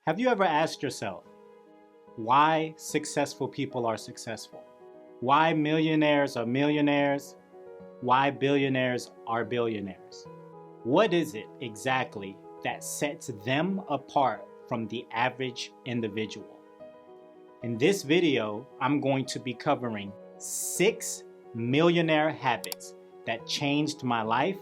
Have you ever asked yourself why successful people are successful? Why millionaires are millionaires? Why billionaires are billionaires? What is it exactly that sets them apart from the average individual? In this video, I'm going to be covering 6 millionaire habits that changed my life,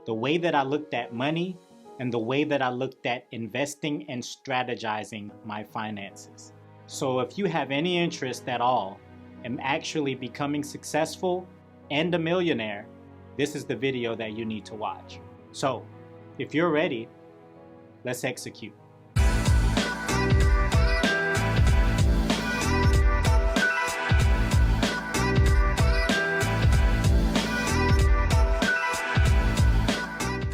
the way that I looked at money, and the way that I looked at investing and strategizing my finances. So if you have any interest at all in actually becoming successful and a millionaire, this is the video that you need to watch. So if you're ready, let's execute.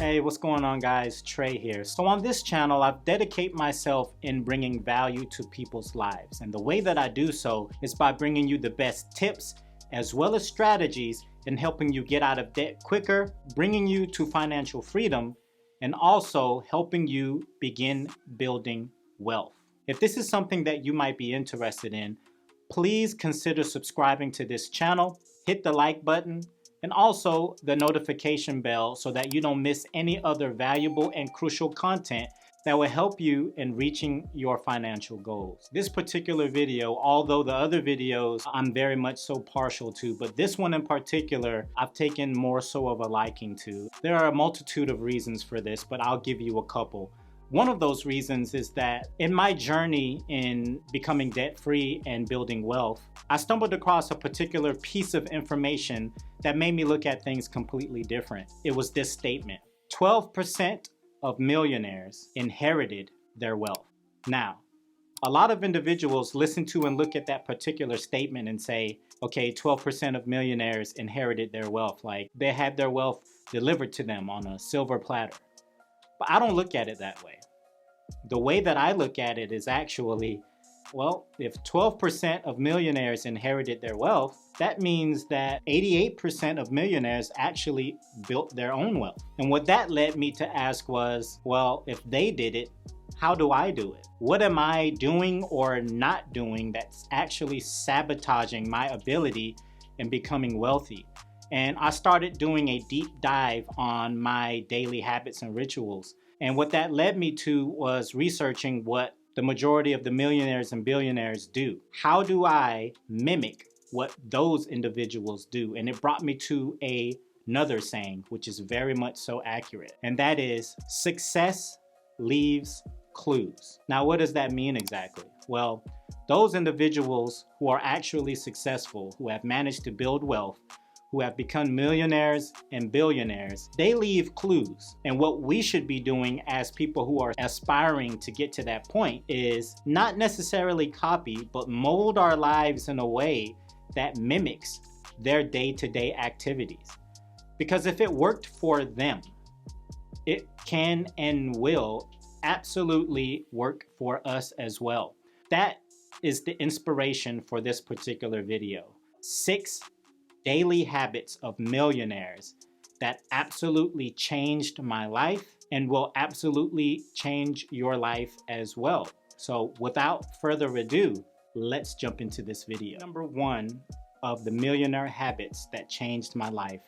Hey, what's going on guys? Trey here. So on this channel, I've dedicated myself in bringing value to people's lives. And the way that I do so is by bringing you the best tips as well as strategies in helping you get out of debt quicker, bringing you to financial freedom, and also helping you begin building wealth. If this is something that you might be interested in, please consider subscribing to this channel, hit the like button, and also the notification bell so that you don't miss any other valuable and crucial content that will help you in reaching your financial goals. This particular video, although the other videos I'm very much so partial to, but this one in particular, I've taken more so of a liking to. There are a multitude of reasons for this, but I'll give you a couple. One of those reasons is that in my journey in becoming debt-free and building wealth, I stumbled across a particular piece of information that made me look at things completely different. It was this statement: 12% of millionaires inherited their wealth. Now, a lot of individuals listen to and look at that particular statement and say, okay, 12% of millionaires inherited their wealth, like they had their wealth delivered to them on a silver platter. But I don't look at it that way. The way that I look at it is actually, well, if 12% of millionaires inherited their wealth, that means that 88% of millionaires actually built their own wealth. And what that led me to ask was, well, if they did it, how do I do it? What am I doing or not doing that's actually sabotaging my ability in becoming wealthy? And I started doing a deep dive on my daily habits and rituals. And what that led me to was researching what the majority of the millionaires and billionaires do. How do I mimic what those individuals do? And it brought me to another saying, which is very much so accurate. And that is, success leaves clues. Now, what does that mean exactly? Well, those individuals who are actually successful, who have managed to build wealth, who have become millionaires and billionaires, they leave clues. And what we should be doing as people who are aspiring to get to that point is not necessarily copy, but mold our lives in a way that mimics their day-to-day activities. Because if it worked for them, it can and will absolutely work for us as well. That is the inspiration for this particular video. 6 daily habits of millionaires that absolutely changed my life and will absolutely change your life as well. So without further ado, let's jump into this video. Number 1 of the millionaire habits that changed my life: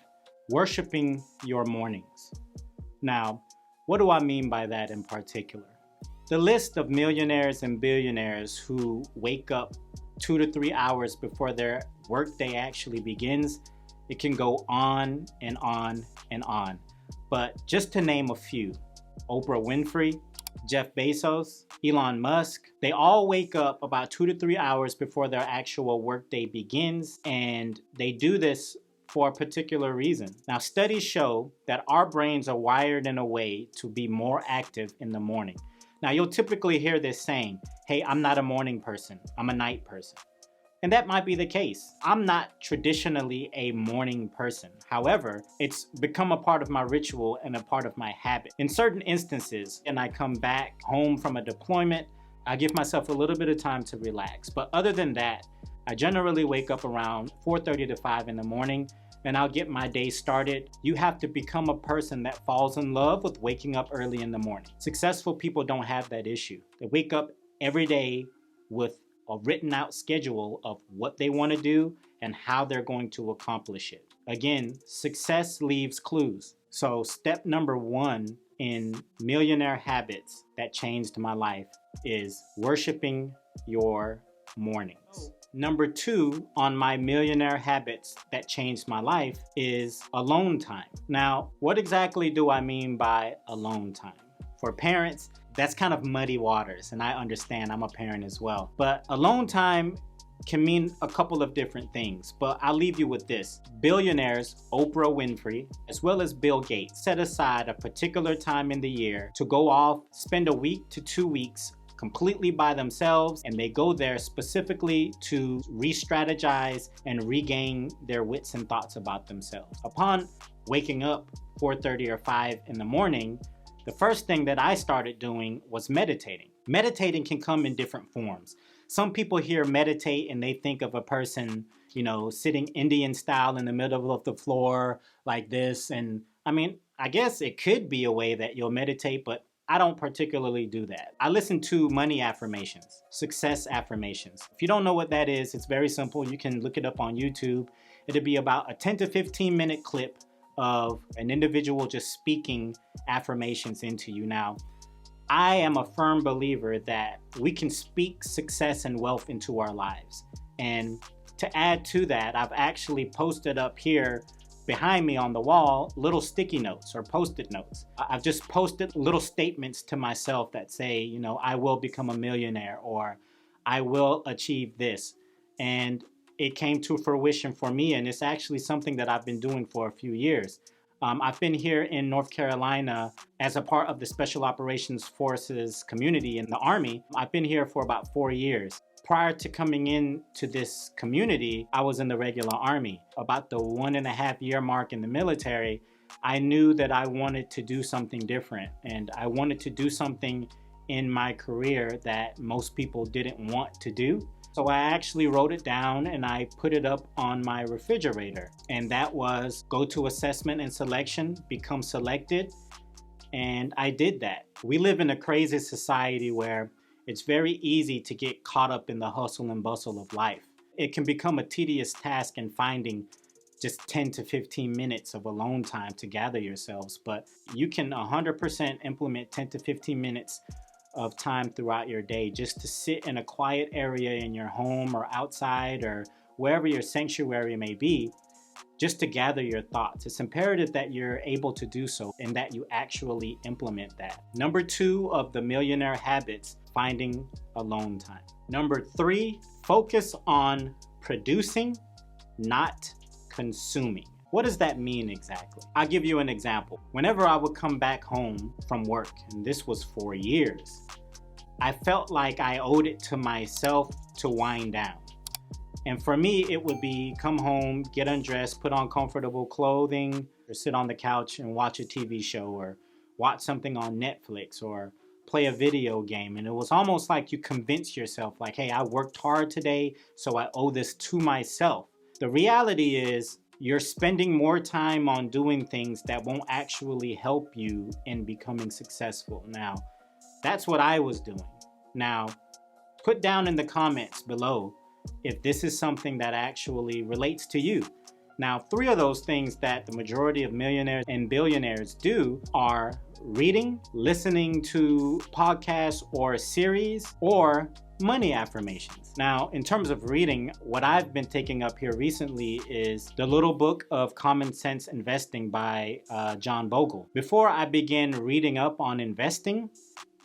worshiping your mornings. Now, what do I mean by that in particular? The list of millionaires and billionaires who wake up 2 to 3 hours before their workday actually begins, it can go on and on and on. But just to name a few: Oprah Winfrey, Jeff Bezos, Elon Musk, they all wake up about 2 to 3 hours before their actual workday begins, and they do this for a particular reason. Now, studies show that our brains are wired in a way to be more active in the morning. Now, you'll typically hear this saying, hey, I'm not a morning person, I'm a night person. And that might be the case. I'm not traditionally a morning person. However, it's become a part of my ritual and a part of my habit. In certain instances, and I come back home from a deployment, I give myself a little bit of time to relax. But other than that, I generally wake up around 4:30 to 5 in the morning, and I'll get my day started. You have to become a person that falls in love with waking up early in the morning. Successful people don't have that issue. They wake up every day with a written out schedule of what they want to do and how they're going to accomplish it. Again, success leaves clues. So step number one in Millionaire Habits that changed my life is worshiping your mornings. Number two on my Millionaire Habits that changed my life is alone time. Now, what exactly do I mean by alone time? For parents, that's kind of muddy waters, and I understand, I'm a parent as well. But alone time can mean a couple of different things, but I'll leave you with this. Billionaires, Oprah Winfrey, as well as Bill Gates, set aside a particular time in the year to go off, spend a week to 2 weeks completely by themselves, and they go there specifically to re-strategize and regain their wits and thoughts about themselves. Upon waking up 4:30 or 5 in the morning, the first thing that I started doing was meditating. Meditating can come in different forms. Some people hear meditate and they think of a person, sitting Indian style in the middle of the floor like this. And I mean, I guess it could be a way that you'll meditate, but I don't particularly do that. I listen to money affirmations, success affirmations. If you don't know what that is, it's very simple. You can look it up on YouTube. It'll be about a 10 to 15 minute clip of an individual just speaking affirmations into you. Now, I am a firm believer that we can speak success and wealth into our lives. And to add to that, I've actually posted up here behind me on the wall little sticky notes or post-it notes. I've just posted little statements to myself that say, I will become a millionaire, or I will achieve this. And it came to fruition for me, and it's actually something that I've been doing for a few years. I've been here in North Carolina as a part of the Special Operations Forces community in the Army. I've been here for about 4 years. Prior to coming into this community, I was in the regular Army. About the 1.5 year mark in the military, I knew that I wanted to do something different, and I wanted to do something in my career that most people didn't want to do. So I actually wrote it down and I put it up on my refrigerator. And that was go to assessment and selection, become selected. And I did that. We live in a crazy society where it's very easy to get caught up in the hustle and bustle of life. It can become a tedious task in finding just 10 to 15 minutes of alone time to gather yourselves. But you can 100% implement 10 to 15 minutes of time throughout your day just to sit in a quiet area in your home or outside or wherever your sanctuary may be, just to gather your thoughts. It's imperative that you're able to do so and that you actually implement that. Number 2 of the Millionaire Habits, finding alone time. Number 3, focus on producing, not consuming. What does that mean exactly? I'll give you an example. Whenever I would come back home from work, and this was for years, I felt like I owed it to myself to wind down. And for me, it would be come home, get undressed, put on comfortable clothing, or sit on the couch and watch a TV show, or watch something on Netflix, or play a video game. And it was almost like you convince yourself like, hey, I worked hard today, so I owe this to myself. The reality is, you're spending more time on doing things that won't actually help you in becoming successful. Now, that's what I was doing. Now, put down in the comments below if this is something that actually relates to you. Now, 3 of those things that the majority of millionaires and billionaires do are reading, listening to podcasts or series, or money affirmations. Now, in terms of reading, what I've been taking up here recently is the little book of Common Sense Investing by John Bogle. Before I began reading up on investing,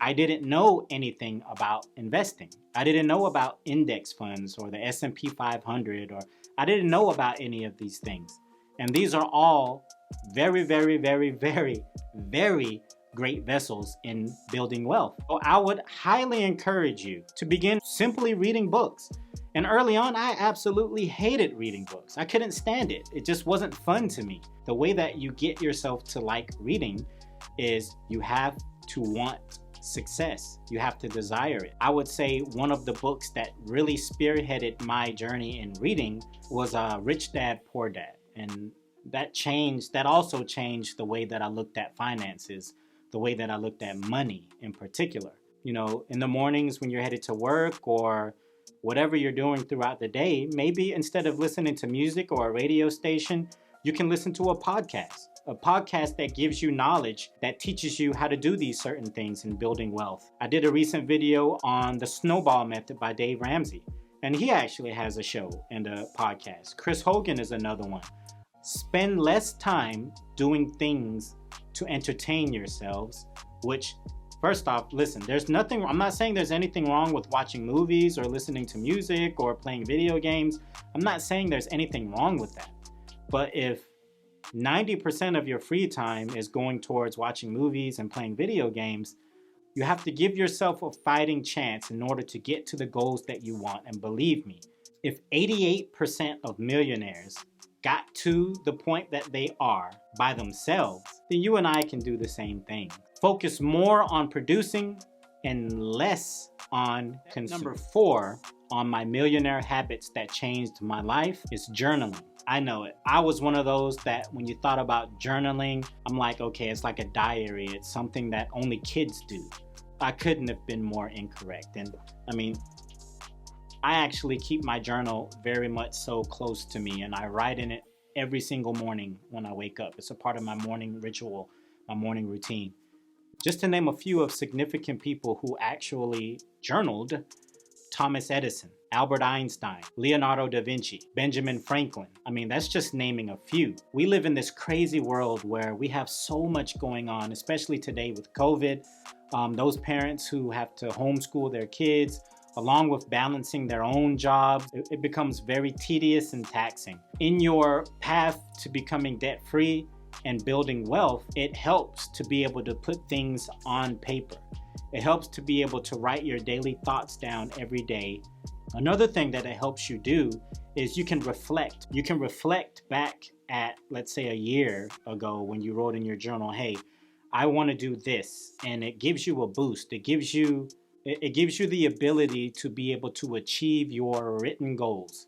I didn't know anything about investing. I didn't know about index funds or the S&P 500, or I didn't know about any of these things. And these are all very, very, very, very, very great vessels in building wealth. So I would highly encourage you to begin simply reading books. And early on, I absolutely hated reading books. I couldn't stand it. It just wasn't fun to me. The way that you get yourself to like reading is you have to want success. You have to desire it. I would say one of the books that really spearheaded my journey in reading was Rich Dad, Poor Dad. And that also changed the way that I looked at finances, the way that I looked at money in particular. in the mornings when you're headed to work or whatever you're doing throughout the day, maybe instead of listening to music or a radio station, you can listen to a podcast that gives you knowledge, that teaches you how to do these certain things in building wealth. I did a recent video on the snowball method by Dave Ramsey, and he actually has a show and a podcast. Chris Hogan is another one. Spend less time doing things to entertain yourselves, which, first off, listen, I'm not saying there's anything wrong with watching movies or listening to music or playing video games. I'm not saying there's anything wrong with that. But if 90% of your free time is going towards watching movies and playing video games, you have to give yourself a fighting chance in order to get to the goals that you want. And believe me, if 88% of millionaires got to the point that they are by themselves, then you and I can do the same thing. Focus more on producing and less on consuming. Number 4 on my millionaire habits that changed my life is journaling. I know it. I was one of those that when you thought about journaling, I'm like, okay, it's like a diary. It's something that only kids do. I couldn't have been more incorrect. And I mean, I actually keep my journal very much so close to me, and I write in it every single morning when I wake up. It's a part of my morning ritual, my morning routine. Just to name a few of significant people who actually journaled: Thomas Edison, Albert Einstein, Leonardo da Vinci, Benjamin Franklin. I mean, that's just naming a few. We live in this crazy world where we have so much going on, especially today with COVID. Those parents who have to homeschool their kids, along with balancing their own jobs, it becomes very tedious and taxing. In your path to becoming debt-free and building wealth, it helps to be able to put things on paper. It helps to be able to write your daily thoughts down every day. Another thing that it helps you do is you can reflect. You can reflect back at, let's say, a year ago when you wrote in your journal, hey, I want to do this, and it gives you a boost. It gives you the ability to be able to achieve your written goals.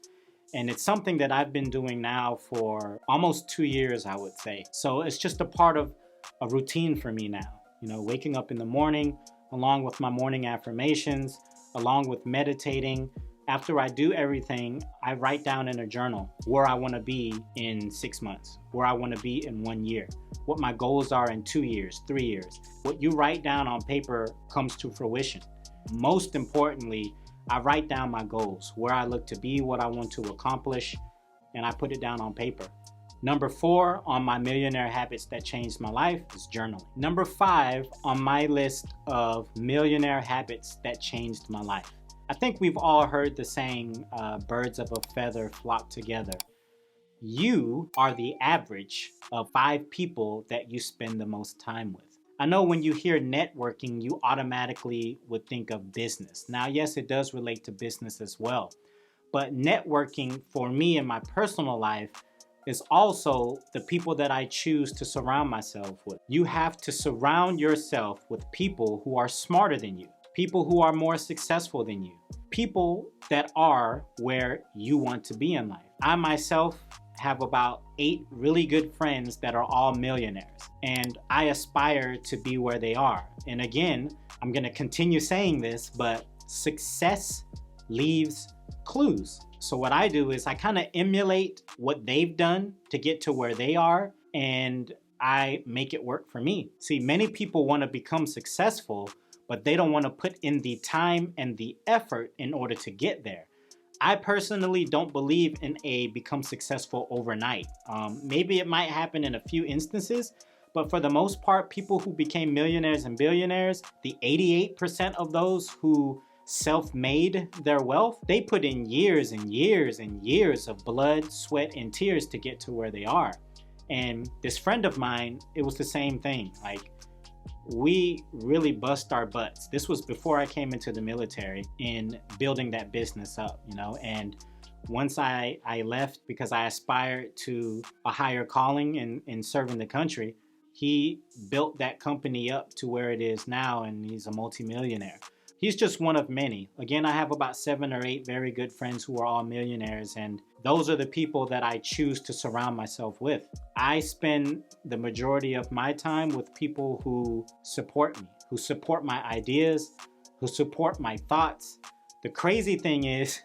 And it's something that I've been doing now for almost 2 years, I would say. So it's just a part of a routine for me now. Waking up in the morning, along with my morning affirmations, along with meditating. After I do everything, I write down in a journal where I want to be in 6 months, where I want to be in 1 year, what my goals are in 2 years, 3 years. What you write down on paper comes to fruition. Most importantly, I write down my goals, where I look to be, what I want to accomplish, and I put it down on paper. Number 4 on my millionaire habits that changed my life is journaling. Number 5 on my list of millionaire habits that changed my life. I think we've all heard the saying, birds of a feather flock together. You are the average of 5 people that you spend the most time with. I know when you hear networking, you automatically would think of business. Now, yes, it does relate to business as well. But networking for me in my personal life is also the people that I choose to surround myself with. You have to surround yourself with people who are smarter than you, people who are more successful than you, people that are where you want to be in life. I myself have about 8 really good friends that are all millionaires, and I aspire to be where they are. And again, I'm going to continue saying this, but success leaves clues. So what I do is I kind of emulate what they've done to get to where they are, and I make it work for me. See, many people want to become successful, but they don't want to put in the time and the effort in order to get there. I personally don't believe in a become successful overnight. Maybe it might happen in a few instances, but for the most part, people who became millionaires and billionaires, the 88% of those who self-made their wealth, they put in years and years and years of blood, sweat, and tears to get to where they are. And this friend of mine, it was the same thing. Like, we really bust our butts. This was before I came into the military in building that business up, and once I left because I aspired to a higher calling in serving the country, he built that company up to where it is now, and he's a multimillionaire. He's just one of many. Again, I have about 7 or 8 very good friends who are all millionaires, and those are the people that I choose to surround myself with. I spend the majority of my time with people who support me, who support my ideas, who support my thoughts. The crazy thing is,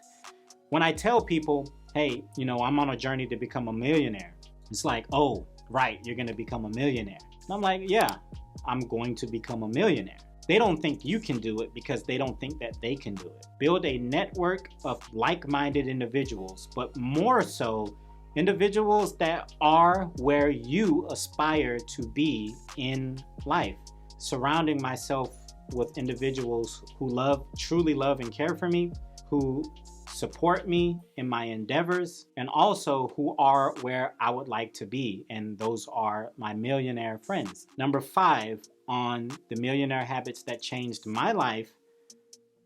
when I tell people, hey, I'm on a journey to become a millionaire, it's like, oh, right, you're gonna become a millionaire. And I'm like, yeah, I'm going to become a millionaire. They don't think you can do it because they don't think that they can do it. Build a network of like-minded individuals, but more so, individuals that are where you aspire to be in life. Surrounding myself with individuals who truly love and care for me, who support me in my endeavors, and also who are where I would like to be, and those are my millionaire friends. Number 5 on the millionaire habits that changed my life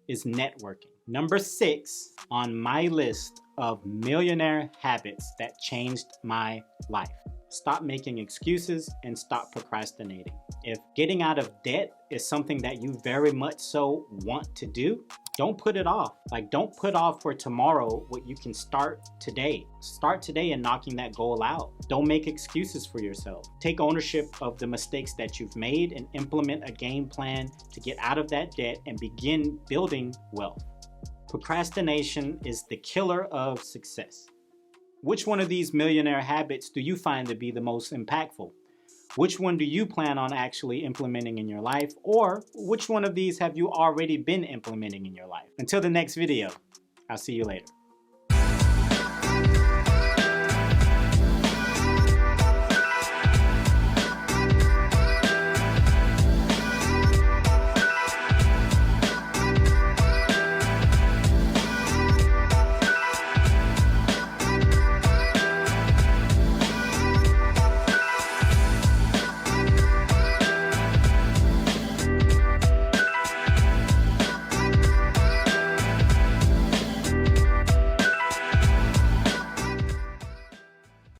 is networking. Number 6 on my list of millionaire habits that changed my life: stop making excuses and stop procrastinating. If getting out of debt is something that you very much so want to do, don't put it off. Don't put off for tomorrow what you can start today. Start today in knocking that goal out. Don't make excuses for yourself. Take ownership of the mistakes that you've made and implement a game plan to get out of that debt and begin building wealth. Procrastination is the killer of success. Which one of these millionaire habits do you find to be the most impactful? Which one do you plan on actually implementing in your life? Or which one of these have you already been implementing in your life? Until the next video, I'll see you later.